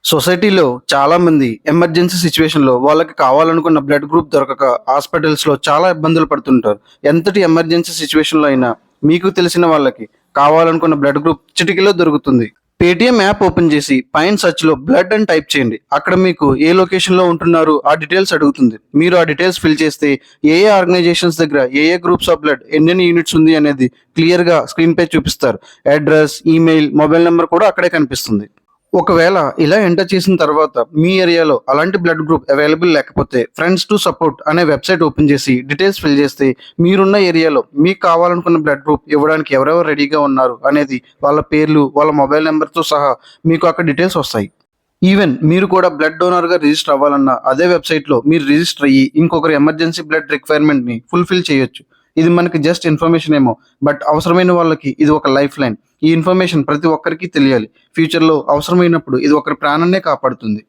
సొసైటీలో చాలామంది ఎమర్జెన్సీ సిచ్యువేషన్‌లో వాళ్ళకి కావాలనుకున్న బ్లడ్ గ్రూప్ దొరకక హాస్పిటల్స్‌లో చాలా ఇబ్బందులు పడుతుంటారు. ఎంతటి ఎమర్జెన్సీ సిచ్యువేషన్‌లో అయినా మీకు తెలిసిన వాళ్ళకి కావాలనుకున్న బ్లడ్ గ్రూప్ చిటికెలో దొరుకుతుంది. పేటీఎం యాప్ ఓపెన్ చేసి పైన సెర్చ్‌లో బ్లడ్ అని టైప్ చేయండి. అక్కడ మీకు ఏ లొకేషన్‌లో ఉంటున్నారు ఆ డీటెయిల్స్ అడుగుతుంది. మీరు ఆ డీటెయిల్స్ ఫిల్ చేస్తే ఏ ఆర్గనైజేషన్స్ దగ్గర ఏ గ్రూప్స్ ఆఫ్ బ్లడ్ ఎన్నెన్ని యూనిట్స్ ఉంది అనేది క్లియర్‌గా స్క్రీన్‌పై చూపిస్తారు. అడ్రెస్, ఈమెయిల్, మొబైల్ నంబర్ కూడా అక్కడే కనిపిస్తుంది. ఒకవేళ ఇలా ఎంటర్ చేసిన తర్వాత మీ ఏరియాలో అలాంటి బ్లడ్ గ్రూప్ అవైలబుల్ లేకపోతే ఫ్రెండ్స్ టు సపోర్ట్ అనే వెబ్సైట్ ఓపెన్ చేసి డీటెయిల్స్ ఫిల్ చేస్తే మీరున్న ఏరియాలో మీకు కావాలనుకున్న బ్లడ్ గ్రూప్ ఇవ్వడానికి ఎవరెవరు రెడీగా ఉన్నారు అనేది వాళ్ళ పేర్లు, వాళ్ళ మొబైల్ నెంబర్తో సహా మీకు అక్కడ డీటెయిల్స్ వస్తాయి. ఈవెన్ మీరు కూడా బ్లడ్ డోనర్‌గా రిజిస్టర్ అవ్వాలన్నా అదే వెబ్‌సైట్‌లో మీరు రిజిస్టర్ అయ్యి ఇంకొకరి ఎమర్జెన్సీ బ్లడ్ రిక్వైర్మెంట్‌ని ఫుల్‌ఫిల్ చేయొచ్చు. ఇది మనకి జస్ట్ ఇన్ఫర్మేషన్ ఏమో, బట్ అవసరమైన వాళ్ళకి ఇది ఒక లైఫ్ లైన్. ఈ ఇన్ఫర్మేషన్ ప్రతి ఒక్కరికి తెలియాలి. ఫ్యూచర్‌లో అవసరమైనప్పుడు ఇది ఒకరి ప్రాణాన్నే కాపాడుతుంది.